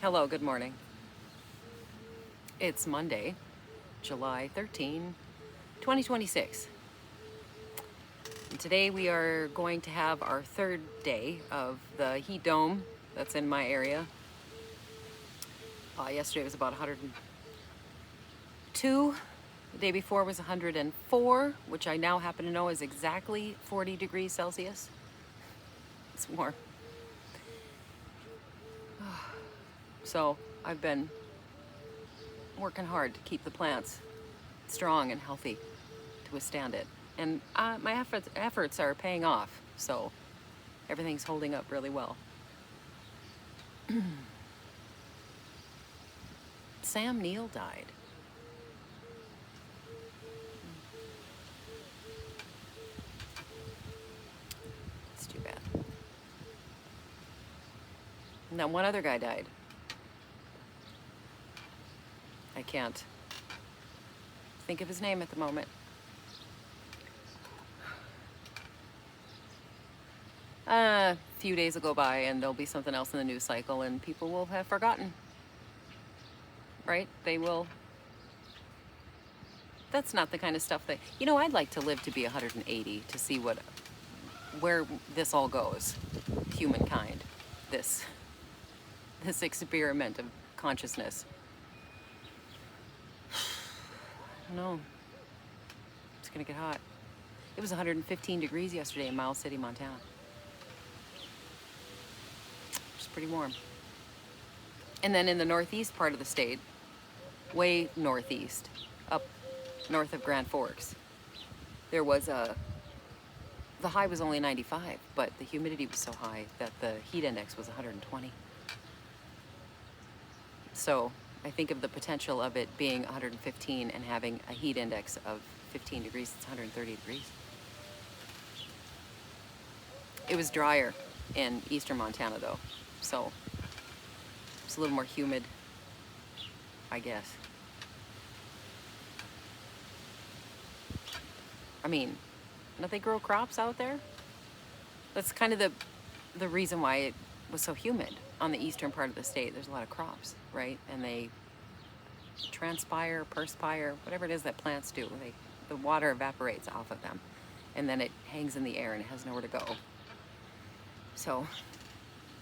Hello, good morning. It's Monday, July 2026. And today we are going to have our third day of the heat dome that's in my area. Yesterday was about 102. The day before was 104, which I now happen to know is exactly 40 degrees Celsius. It's warm. So I've been working hard to keep the plants strong and healthy to withstand it. And my efforts are paying off, so everything's holding up really well. Sam Neill died. It's too bad. And then one other guy died. I can't think of his name at the moment. A few days will go by and there'll be something else in the news cycle and people will have forgotten. Right? They will. That's not the kind of stuff that, I'd like to live to be 180 to see where this all goes. Humankind. This experiment of consciousness. I don't know. It's gonna get hot. It was 115 degrees yesterday in Miles City, Montana. It's pretty warm. And then in the northeast part of the state, way northeast, up north of Grand Forks, there was the high was only 95, but the humidity was so high that the heat index was 120. So I think of the potential of it being 115 and having a heat index of 15 degrees, it's 130 degrees. It was drier in eastern Montana though, so it's a little more humid, I guess. I mean, don't they grow crops out there? That's kind of the reason why it was so humid on the eastern part of the state. There's a lot of crops, right? And they transpire, perspire, whatever it is that plants do. The water evaporates off of them, and then it hangs in the air and it has nowhere to go. So,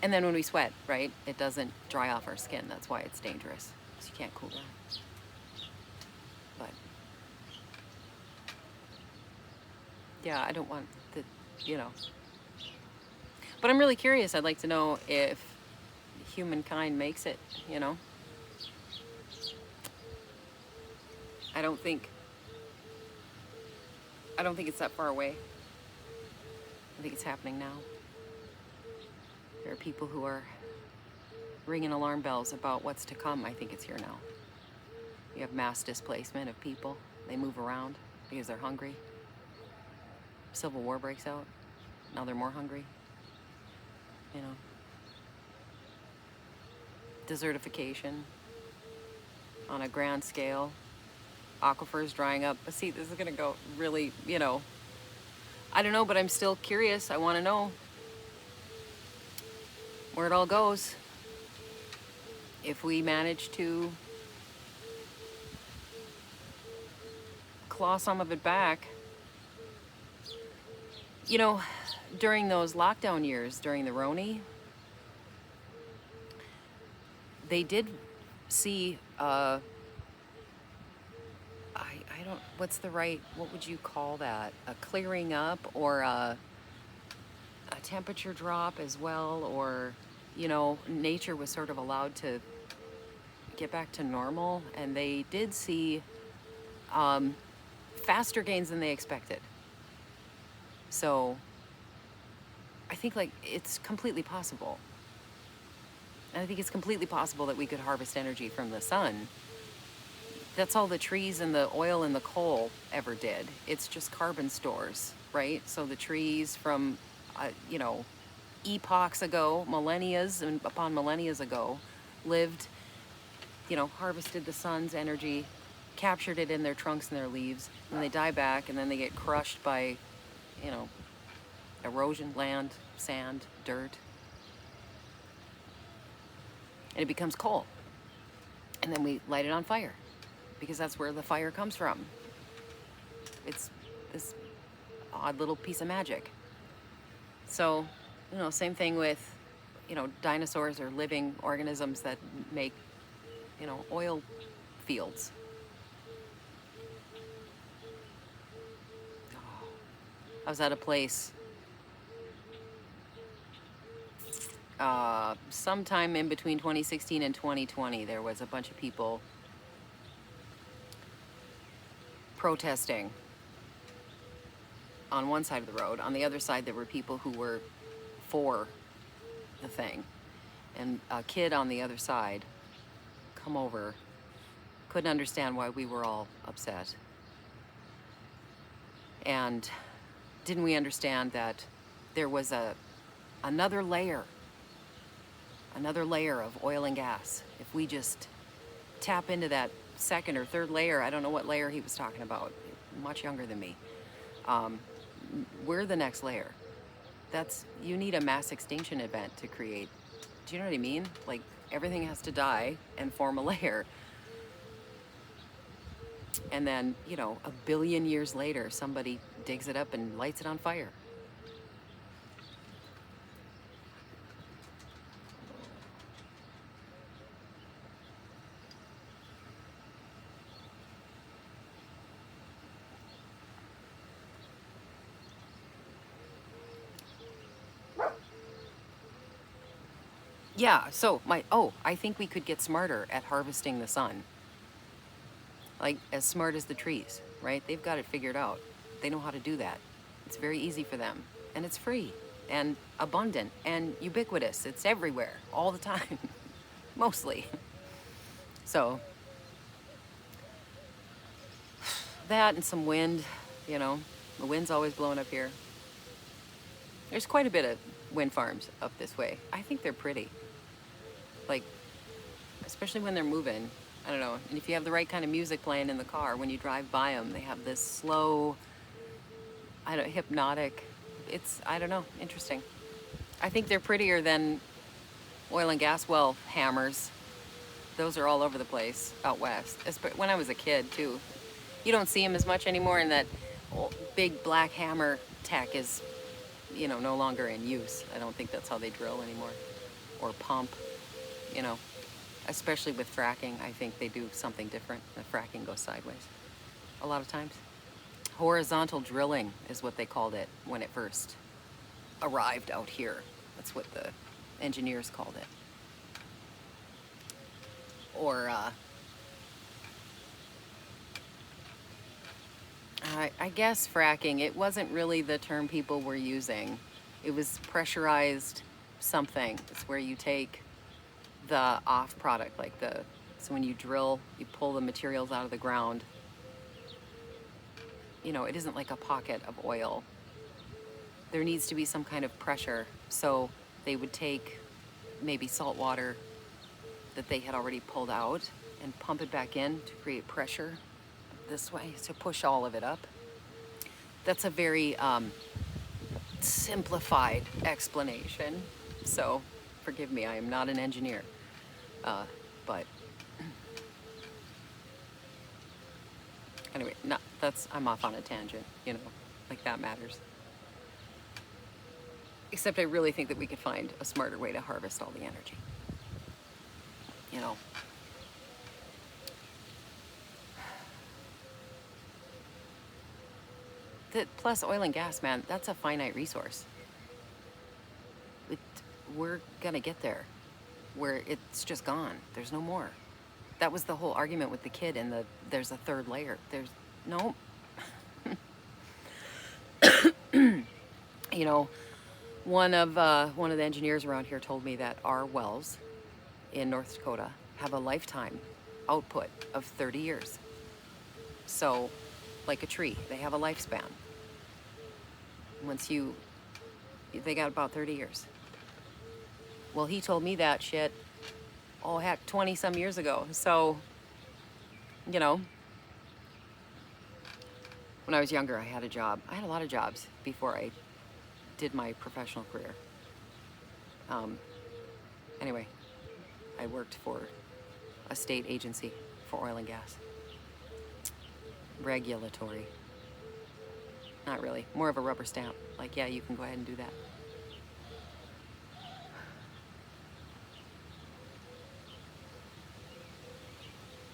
and then when we sweat, right, it doesn't dry off our skin. That's why it's dangerous, because you can't cool down. But yeah, I don't want but I'm really curious. I'd like to know if humankind makes it, I don't think it's that far away. I think it's happening now. There are people who are ringing alarm bells about what's to come. I think it's here now. You have mass displacement of people. They move around because they're hungry. Civil war breaks out. Now they're more hungry. Desertification on a grand scale. Aquifers drying up. But see, this is going to go really, I don't know, but I'm still curious. I want to know where it all goes. If we manage to claw some of it back. During those lockdown years, during the Roni, they did see, what would you call that? A clearing up or a temperature drop as well, or, nature was sort of allowed to get back to normal, and they did see faster gains than they expected. So I think it's completely possible. And I think it's completely possible that we could harvest energy from the sun. That's all the trees and the oil and the coal ever did. It's just carbon stores, right? So the trees from, epochs ago, millennias and upon millennias ago, lived, harvested the sun's energy, captured it in their trunks and their leaves, and they die back, and then they get crushed by, erosion, land, sand, dirt. and it becomes coal. And then we light it on fire because that's where the fire comes from. It's this odd little piece of magic. So, same thing with, dinosaurs or living organisms that make, oil fields. I was at a place sometime in between 2016 and 2020. There was a bunch of people protesting on one side of the road. On the other side, there were people who were for the thing. And a kid on the other side come over, couldn't understand why we were all upset. And didn't we understand that there was another layer of oil and gas? If we just tap into that second or third layer, I don't know what layer he was talking about, much younger than me. We're the next layer. You need a mass extinction event to create. Do you know what I mean? Like, everything has to die and form a layer. And then, a billion years later, somebody digs it up and lights it on fire. Yeah, so I think we could get smarter at harvesting the sun. Like, as smart as the trees, right? They've got it figured out. They know how to do that. It's very easy for them. And it's free and abundant and ubiquitous. It's everywhere, all the time, mostly. So, that and some wind, the wind's always blowing up here. There's quite a bit of wind farms up this way. I think they're pretty. Like, especially when they're moving. I don't know. And if you have the right kind of music playing in the car, when you drive by them, they have this slow, hypnotic. It's, interesting. I think they're prettier than oil and gas well hammers. Those are all over the place out west. When I was a kid, too. You don't see them as much anymore, and that big black hammer tech is, no longer in use. I don't think that's how they drill anymore. Or pump. Especially with fracking, I think they do something different. The fracking goes sideways a lot of times. Horizontal drilling is what they called it when it first arrived out here. That's what the engineers called it. Or, I guess fracking, it wasn't really the term people were using. It was pressurized something. It's where you take the off product, so when you drill, you pull the materials out of the ground. It isn't like a pocket of oil. There needs to be some kind of pressure. So they would take maybe salt water that they had already pulled out and pump it back in to create pressure this way, to push all of it up. That's a very simplified explanation. So forgive me, I am not an engineer. But anyway, I'm off on a tangent, like that matters. Except I really think that we could find a smarter way to harvest all the energy. Plus oil and gas, man, that's a finite resource. We're gonna get there where it's just gone. There's no more. That was the whole argument with the kid and there's a third layer. There's no, one of the engineers around here told me that our wells in North Dakota have a lifetime output of 30 years. So, like a tree, they have a lifespan. They got about 30 years. Well, he told me that shit, 20 some years ago. So, when I was younger, I had a job. I had a lot of jobs before I did my professional career. Anyway, I worked for a state agency for oil and gas. Regulatory. Not really. More of a rubber stamp. Like, yeah, you can go ahead and do that.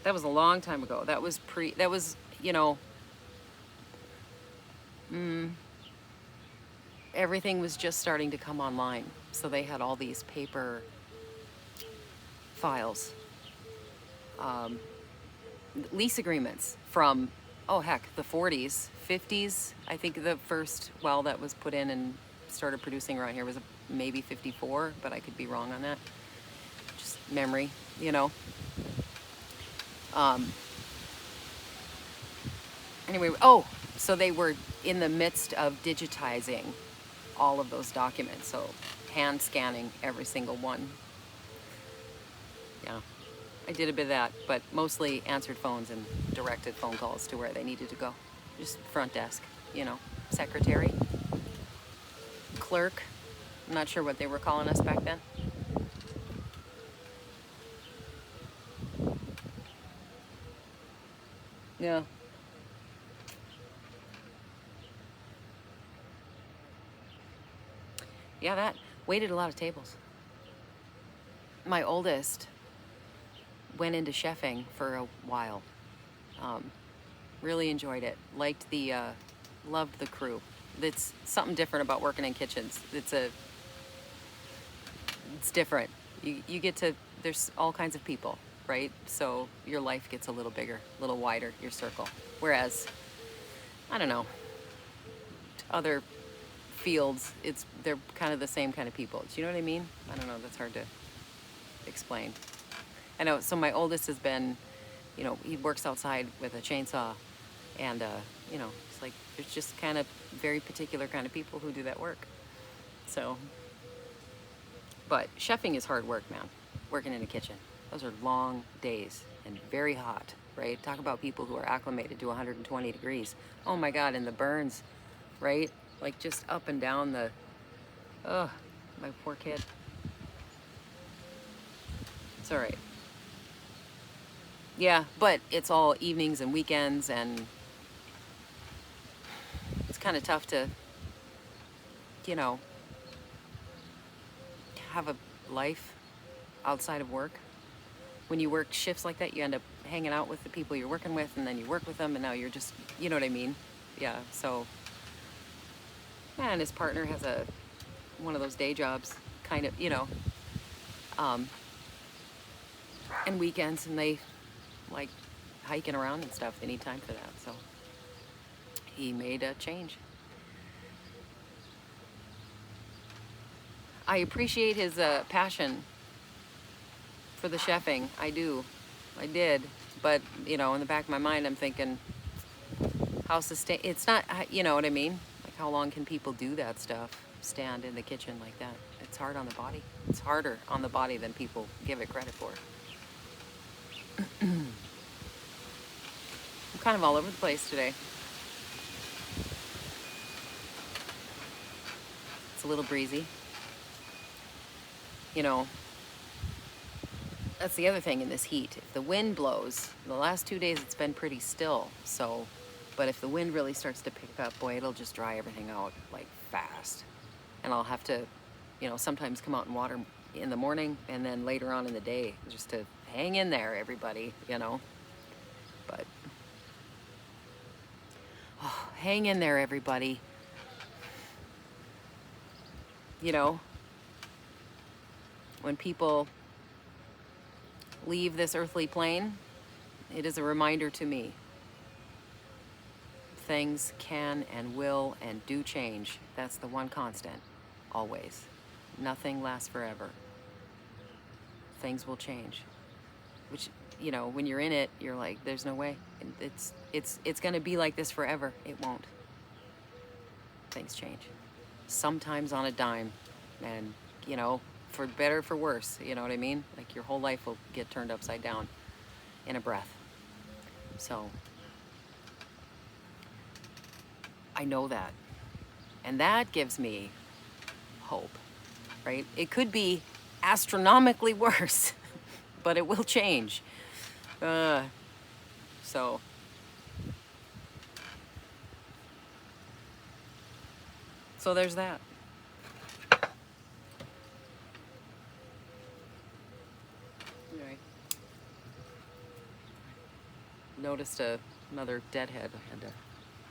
That was a long time ago. That was everything was just starting to come online. So they had all these paper files, lease agreements from, oh heck, the 40s, 50s. I think the first well that was put in and started producing around here was maybe 54, but I could be wrong on that. Just memory, you know. Anyway, oh, so they were in the midst of digitizing all of those documents, so hand scanning every single one. Yeah, I did a bit of that, but mostly answered phones and directed phone calls to where they needed to go. Just front desk, you know, secretary, clerk. I'm not sure what they were calling us back then. Yeah. Yeah, that waited a lot of tables. My oldest went into chefing for a while. Really enjoyed it. Liked loved the crew. It's something different about working in kitchens. It's different. You get to, there's all kinds of people, right? So your life gets a little bigger, a little wider, your circle. Whereas, I don't know, other fields, they're kind of the same kind of people. Do you know what I mean? I don't know, that's hard to explain. I know, so my oldest has been, you know, he works outside with a chainsaw, and you know, it's like there's just kind of very particular kind of people who do that work. So, but chefing is hard work, man. Working in a kitchen, those are long days and very hot, right? Talk about people who are acclimated to 120 degrees. Oh my God, and the burns, right? Like just up and down the, ugh, my poor kid. It's all right. Yeah, but it's all evenings and weekends, and it's kind of tough to, you know, have a life outside of work. When you work shifts like that, you end up hanging out with the people you're working with, and then you work with them, and now you're just, you know what I mean? Yeah, so, yeah, and his partner has one of those day jobs, kind of, you know, and weekends, and they like hiking around and stuff. They need time for that, so he made a change. I appreciate his passion for the chefing. I do. I did. But, you know, in the back of my mind, I'm thinking, how it's not, you know what I mean? Like, how long can people do that stuff? Stand in the kitchen like that. It's hard on the body. It's harder on the body than people give it credit for. I'm kind of all over the place today. It's a little breezy. You know, that's the other thing in this heat. If the wind blows, the last 2 days it's been pretty still. So, but if the wind really starts to pick up, boy, it'll just dry everything out like fast. And I'll have to, you know, sometimes come out and water in the morning and then later on in the day just to hang in there, everybody, you know. But, oh, hang in there, everybody. You know, when people leave this earthly plane, it is a reminder to me. Things can and will and do change. That's the one constant, always. Nothing lasts forever. Things will change. Which, you know, when you're in it, you're like, there's no way. It's gonna be like this forever. It won't. Things change. Sometimes on a dime, and, you know, for better, for worse, you know what I mean? Like your whole life will get turned upside down in a breath. So I know that. And that gives me hope, right? It could be astronomically worse. but it will change. Uh, so, so there's that. Anyway, noticed another deadhead I had to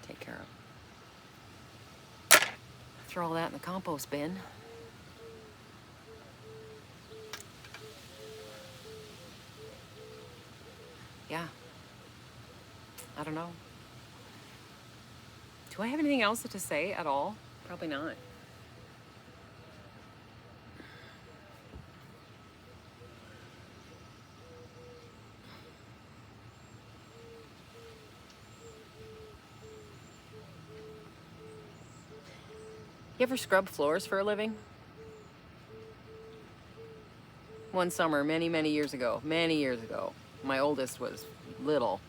take care of. Throw all that in the compost bin. Yeah. I don't know. Do I have anything else to say at all? Probably not. You ever scrub floors for a living? One summer, many years ago, my oldest was little.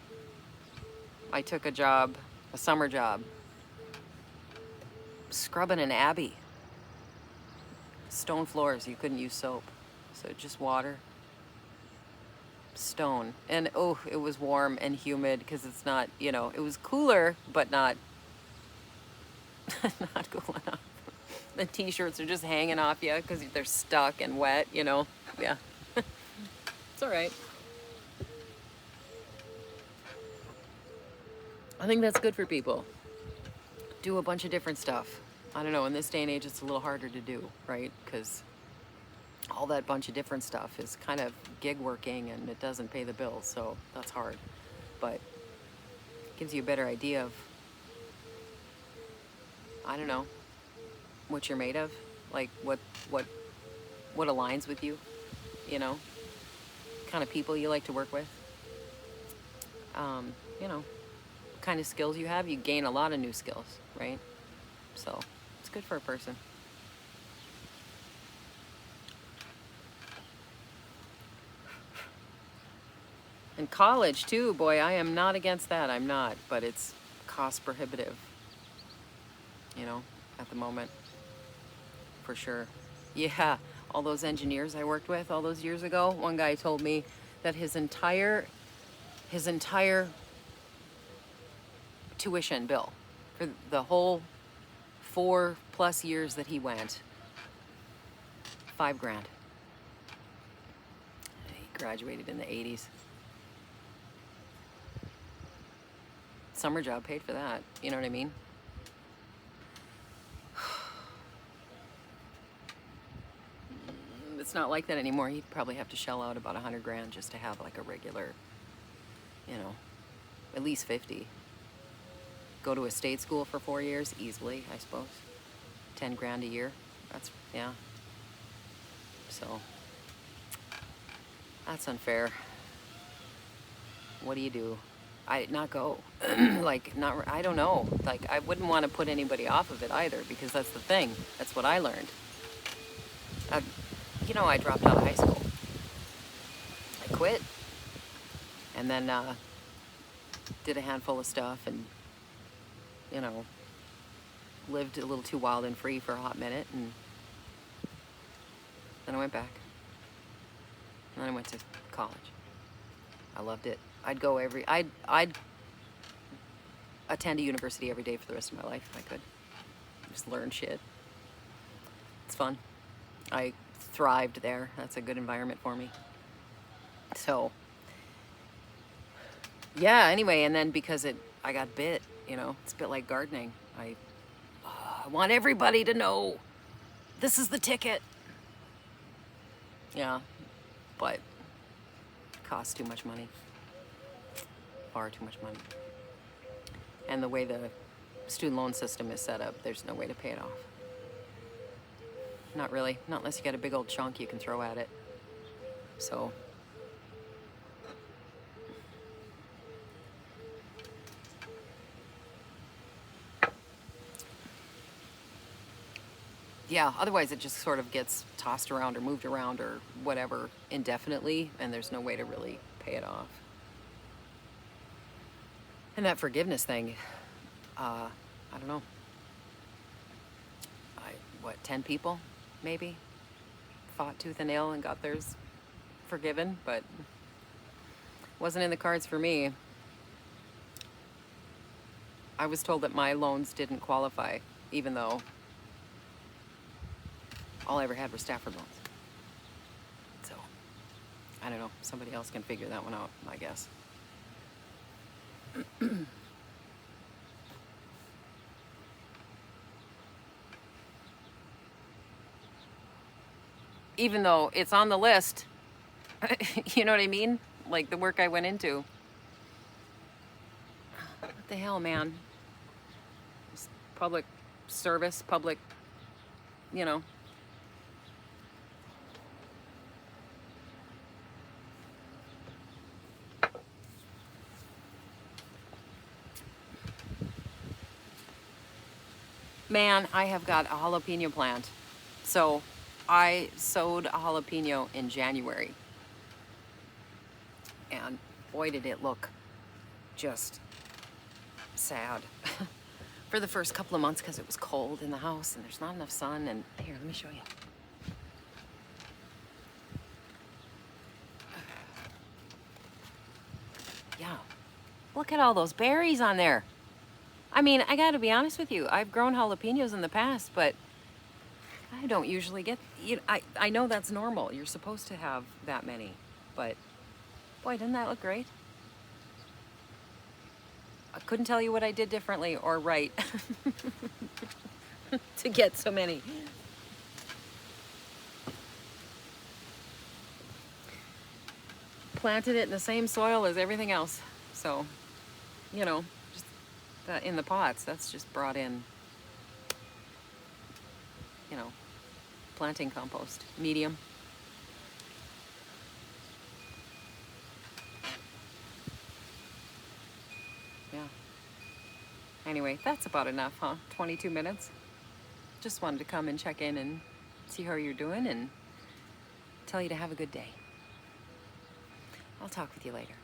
I took a summer job, scrubbing an abbey. Stone floors, you couldn't use soap. So just water, stone. And oh, it was warm and humid because it's not, it was cooler, but not, not cool enough. The t-shirts are just hanging off you because they're stuck and wet, Yeah. It's all right. I think that's good for people. Do a bunch of different stuff. I don't know, in this day and age, it's a little harder to do, right? Because all that bunch of different stuff is kind of gig working and it doesn't pay the bills, so that's hard. But it gives you a better idea of, I don't know, what you're made of, like what aligns with you, kind of people you like to work with, kind of skills you have. You gain a lot of new skills, right? So it's good for a person. And college too, boy, I am not against that. I'm not, but it's cost prohibitive, at the moment, for sure. Yeah, all those engineers I worked with all those years ago, one guy told me that his entire tuition bill for the whole 4+ years that he went, $5,000. He graduated in the 80s. Summer job paid for that, you know what I mean? It's not like that anymore. He'd probably have to shell out about $100,000 just to have like a regular, at least 50. Go to a state school for 4 years, easily, I suppose. $10,000 a year. Yeah. So, that's unfair. What do you do? Not go. I don't know. Like, I wouldn't want to put anybody off of it either, because that's the thing. That's what I learned. I dropped out of high school. I quit. And then did a handful of stuff and, lived a little too wild and free for a hot minute. And then I went back. And then I went to college. I loved it. I'd attend a university every day for the rest of my life if I could. Just learn shit. It's fun. I thrived there. That's a good environment for me. So, yeah, anyway, and then because I got bit, it's a bit like gardening. I want everybody to know this is the ticket. Yeah, but it costs too much money. Far too much money. And the way the student loan system is set up, there's no way to pay it off. Not really. Not unless you got a big old chunk you can throw at it. So, yeah, otherwise it just sort of gets tossed around or moved around or whatever indefinitely, and there's no way to really pay it off. And that forgiveness thing, I don't know. 10 people, maybe, fought tooth and nail and got theirs forgiven, but wasn't in the cards for me. I was told that my loans didn't qualify, even though all I ever had were Stafford loans. So, I don't know. Somebody else can figure that one out, I guess. Even though it's on the list, you know what I mean? Like the work I went into. What the hell, man? It's public service, public, you know. Man, I have got a jalapeno plant. So I sowed a jalapeno in January. And boy, did it look just sad for the first couple of months because it was cold in the house and there's not enough sun. And here, let me show you. Yeah, look at all those berries on there. I mean, I gotta be honest with you. I've grown jalapenos in the past, but I don't usually get, I know that's normal. You're supposed to have that many, but boy, didn't that look great? I couldn't tell you what I did differently or right to get so many. Planted it in the same soil as everything else. So, you know, just that in the pots, that's just brought in, you know, planting compost, medium. Yeah. Anyway, that's about enough, huh? 22 minutes. Just wanted to come and check in and see how you're doing and tell you to have a good day. I'll talk with you later.